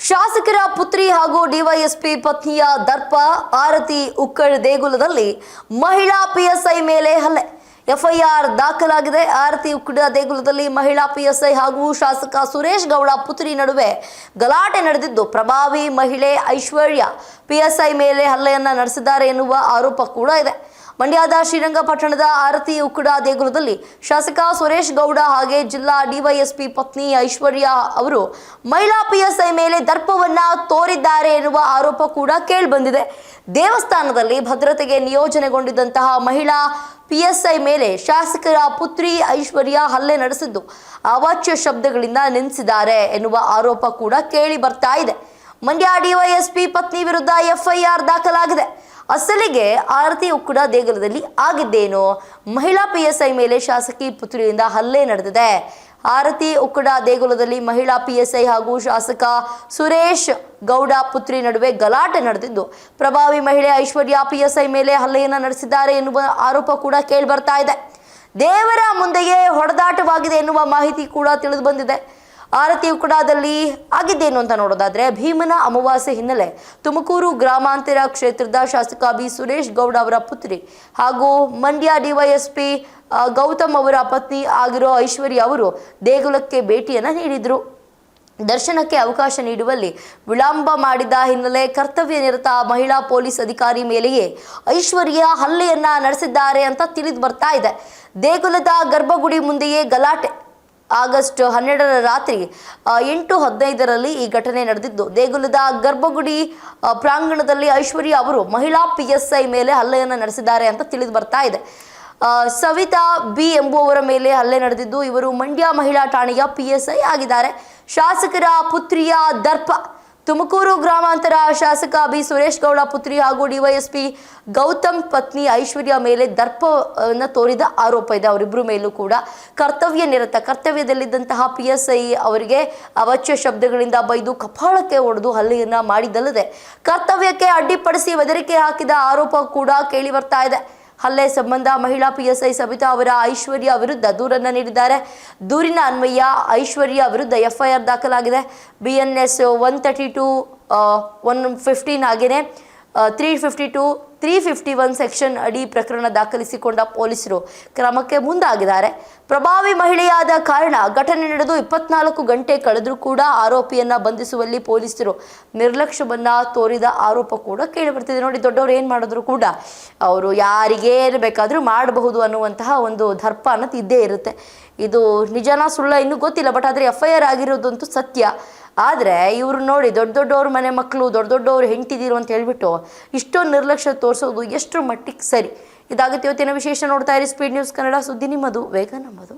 ಶಾಸಕರ ಪುತ್ರಿ ಹಾಗೂ ಡಿವೈಎಸ್ಪಿ ಪತ್ನಿಯ ದರ್ಪ ಆರತಿ ಉಕ್ಕಳ ದೇಗುಲದಲ್ಲಿ ಮಹಿಳಾ ಪಿಎಸ್ಐ ಮೇಲೆ ಹಲ್ಲೆ. ಎಫ್ಐಆರ್ ದಾಖಲಾಗಿದೆ. ಆರತಿ ಉಕ್ಕಡ ದೇಗುಲದಲ್ಲಿ ಮಹಿಳಾ ಪಿಎಸ್ಐ ಹಾಗೂ ಶಾಸಕ ಸುರೇಶ್ ಗೌಡ ಪುತ್ರಿ ನಡುವೆ ಗಲಾಟೆ ನಡೆದಿದ್ದು, ಪ್ರಭಾವಿ ಮಹಿಳೆ ಐಶ್ವರ್ಯ ಪಿಎಸ್ಐ ಮೇಲೆ ಹಲ್ಲೆಯನ್ನ ನಡೆಸಿದ್ದಾರೆ ಎನ್ನುವ ಆರೋಪ ಕೂಡ ಇದೆ. ಮಂಡ್ಯದ ಶ್ರೀರಂಗಪಟ್ಟಣದ ಆರತಿ ಉಕ್ಕಡ ದೇಗುಲದಲ್ಲಿ ಶಾಸಕ ಸುರೇಶ್ ಗೌಡ ಹಾಗೆ ಜಿಲ್ಲಾ ಡಿವೈಎಸ್ಪಿ ಪತ್ನಿ ಐಶ್ವರ್ಯ ಅವರು ಮಹಿಳಾ ಪಿಎಸ್ಐ ಮೇಲೆ ದರ್ಪವನ್ನ ತೋರಿದ್ದಾರೆ ಎನ್ನುವ ಆರೋಪ ಕೂಡ ಕೇಳಿಬಂದಿದೆ. ದೇವಸ್ಥಾನದಲ್ಲಿ ಭದ್ರತೆಗೆ ನಿಯೋಜನೆಗೊಂಡಿದ್ದಂತಹ ಮಹಿಳಾ ಪಿಎಸ್ಐ ಮೇಲೆ ಶಾಸಕರ ಪುತ್ರಿ ಐಶ್ವರ್ಯ ಹಲ್ಲೆ ನಡೆಸಿದ್ದು, ಅವಾಚ್ಯ ಶಬ್ದಗಳಿಂದ ನೆನೆಸಿದ್ದಾರೆ ಎನ್ನುವ ಆರೋಪ ಕೂಡ ಕೇಳಿ ಬರ್ತಾ ಇದೆ. ಮಂಡ್ಯ ಡಿವೈಎಸ್ಪಿ ಪತ್ನಿ ವಿರುದ್ಧ ಎಫ್ಐಆರ್ ದಾಖಲಾಗಿದೆ. ಅಸಲಿಗೆ ಆರತಿ ಉಕ್ಕಡ ದೇಗುಲದಲ್ಲಿ ಆಗಿದ್ದೇನೋ, ಮಹಿಳಾ ಪಿಎಸ್ಐ ಮೇಲೆ ಶಾಸಕಿ ಪುತ್ರಿಯಿಂದ ಹಲ್ಲೆ ನಡೆದಿದೆ. ಆರತಿ ಉಕ್ಕಡ ದೇಗುಲದಲ್ಲಿ ಮಹಿಳಾ ಪಿಎಸ್ಐ ಹಾಗೂ ಶಾಸಕ ಸುರೇಶ್ ಗೌಡ ಪುತ್ರಿ ನಡುವೆ ಗಲಾಟೆ ನಡೆದಿದ್ದು, ಪ್ರಭಾವಿ ಮಹಿಳೆ ಐಶ್ವರ್ಯ ಪಿಎಸ್ಐ ಮೇಲೆ ಹಲ್ಲೆಯನ್ನು ನಡೆಸಿದ್ದಾರೆ ಎನ್ನುವ ಆರೋಪ ಕೂಡ ಕೇಳಿ ಬರ್ತಾ ಇದೆ. ದೇವರ ಮುಂದೆಯೇ ಹೊಡೆದಾಟವಾಗಿದೆ ಎನ್ನುವ ಮಾಹಿತಿ ಕೂಡ ತಿಳಿದು ಬಂದಿದೆ. ಆರತಿ ಉಕ್ಕಡದಲ್ಲಿ ಆಗಿದ್ದೇನು ಅಂತ ನೋಡೋದಾದ್ರೆ, ಭೀಮನ ಅಮಾವಾಸ್ಯೆ ಹಿನ್ನೆಲೆ ತುಮಕೂರು ಗ್ರಾಮಾಂತರ ಕ್ಷೇತ್ರದ ಶಾಸಕ ಬಿ ಸುರೇಶ್ ಗೌಡ ಅವರ ಪುತ್ರಿ ಹಾಗೂ ಮಂಡ್ಯ ಡಿವೈಎಸ್ಪಿ ಗೌತಮ್ ಅವರ ಪತ್ನಿ ಆಗಿರೋ ಐಶ್ವರ್ಯ ಅವರು ದೇಗುಲಕ್ಕೆ ಭೇಟಿಯನ್ನ ನೀಡಿದ್ರು. ದರ್ಶನಕ್ಕೆ ಅವಕಾಶ ನೀಡುವಲ್ಲಿ ವಿಳಂಬ ಮಾಡಿದ ಹಿನ್ನೆಲೆ ಕರ್ತವ್ಯ ನಿರತ ಮಹಿಳಾ ಪೊಲೀಸ್ ಅಧಿಕಾರಿ ಮೇಲೆಯೇ ಐಶ್ವರ್ಯ ಹಲ್ಲೆಯನ್ನ ನಡೆಸಿದ್ದಾರೆ ಅಂತ ತಿಳಿದು ಬರ್ತಾ ಇದೆ. ದೇಗುಲದ ಗರ್ಭಗುಡಿ ಮುಂದೆಯೇ ಗಲಾಟೆ. ಆಗಸ್ಟ್ 12ರ ರಾತ್ರಿ 8:15ರಲ್ಲಿ ಈ ಘಟನೆ ನಡೆದಿದ್ದು, ದೇಗುಲದ ಗರ್ಭಗುಡಿ ಪ್ರಾಂಗಣದಲ್ಲಿ ಐಶ್ವರ್ಯ ಅವರು ಮಹಿಳಾ ಪಿಎಸ್ಐ ಮೇಲೆ ಹಲ್ಲೆಯನ್ನು ನಡೆಸಿದ್ದಾರೆ ಅಂತ ತಿಳಿದು ಬರ್ತಾ ಇದೆ. ಸವಿತಾ ಬಿ ಎಂಬುವವರ ಮೇಲೆ ಹಲ್ಲೆ ನಡೆದಿದ್ದು, ಇವರು ಮಂಡ್ಯ ಮಹಿಳಾ ಠಾಣೆಯ ಪಿಎಸ್ಐ ಆಗಿದ್ದಾರೆ. ಶಾಸಕರ ಪುತ್ರಿಯ ದರ್ಪ. ತುಮಕೂರು ಗ್ರಾಮಾಂತರ ಶಾಸಕ ಬಿ ಸುರೇಶ್ ಗೌಡ ಪುತ್ರಿ ಹಾಗೂ ಡಿವೈಎಸ್ಪಿ ಗೌತಮ್ ಪತ್ನಿ ಐಶ್ವರ್ಯ ಮೇಲೆ ದರ್ಪವನ್ನು ತೋರಿದ ಆರೋಪ ಇದೆ. ಅವರಿಬ್ಬರ ಮೇಲೂ ಕೂಡ ಕರ್ತವ್ಯದಲ್ಲಿದ್ದಂತಹ ಪಿಎಸ್ಐ ಅವರಿಗೆ ಅವಾಚ್ಯ ಶಬ್ದಗಳಿಂದ ಬೈದು ಕಪಾಳಕ್ಕೆ ಹೊಡೆದು ಹಲ್ಲೆಯನ್ನ ಮಾಡಿದ್ದಲ್ಲದೆ ಕರ್ತವ್ಯಕ್ಕೆ ಅಡ್ಡಿಪಡಿಸಿ ಬೆದರಿಕೆ ಹಾಕಿದ ಆರೋಪ ಕೂಡ ಕೇಳಿ ಬರ್ತಾ ಇದೆ. ಹಲ್ಲೆ ಸಂಬಂಧ ಮಹಿಳಾ ಪಿಎಸ್ಐ ಸವಿತಾ ಅವರ ಐಶ್ವರ್ಯ ವಿರುದ್ಧ ದೂರನ್ನು ನೀಡಿದ್ದಾರೆ. ದೂರಿನ ಅನ್ವಯ ಐಶ್ವರ್ಯ ವಿರುದ್ಧ ಎಫ್ಐಆರ್ ದಾಖಲಾಗಿದೆ. BNS 132, 115 ಹಾಗೆಯೇ 352, 351 ಸೆಕ್ಷನ್ ಅಡಿ ಪ್ರಕರಣ ದಾಖಲಿಸಿಕೊಂಡ ಪೊಲೀಸರು ಕ್ರಮಕ್ಕೆ ಮುಂದಾಗಿದ್ದಾರೆ. ಪ್ರಭಾವಿ ಮಹಿಳೆಯಾದ ಕಾರಣ ಘಟನೆ ನಡೆದು 24 ಗಂಟೆ ಕಳೆದರೂ ಕೂಡ ಆರೋಪಿಯನ್ನ ಬಂಧಿಸುವಲ್ಲಿ ಪೊಲೀಸರು ನಿರ್ಲಕ್ಷ್ಯವನ್ನ ತೋರಿದ ಆರೋಪ ಕೂಡ ಕೇಳಿಬರ್ತಿದೆ. ನೋಡಿ, ದೊಡ್ಡವರು ಏನು ಮಾಡಿದ್ರು ಕೂಡ ಅವರು ಯಾರಿಗೇನು ಬೇಕಾದರೂ ಮಾಡಬಹುದು ಅನ್ನುವಂತಹ ಒಂದು ದರ್ಪ ಅನ್ನೋದು ಇದ್ದೇ ಇರುತ್ತೆ. ಇದು ನಿಜನಾ ಸುಳ್ಳ ಇನ್ನೂ ಗೊತ್ತಿಲ್ಲ, ಬಟ್ ಆದರೆ ಎಫ್ಐಆರ್ ಆಗಿರೋದಂತೂ ಸತ್ಯ. ಆದರೆ ಇವರು ನೋಡಿ, ದೊಡ್ಡವ್ರ ಮನೆ ಮಕ್ಕಳು, ದೊಡ್ಡವ್ರು ಹೆಂಡ್ತಿದ್ದೀರು ಅಂತ ಹೇಳ್ಬಿಟ್ಟು ಇಷ್ಟೊಂದು ನಿರ್ಲಕ್ಷ್ಯ ತೋರಿಸೋದು ಎಷ್ಟರ ಮಟ್ಟಿಗೆ ಸರಿ? ಇದಾಗುತ್ತೆ ಇವತ್ತಿನ ವಿಶೇಷ. ನೋಡ್ತಾ ಇರಿ ಸ್ಪೀಡ್ ನ್ಯೂಸ್ ಕನ್ನಡ, ಸುದ್ದಿ ನಿಮ್ಮದು, ವೇಗ ನಮ್ಮದು.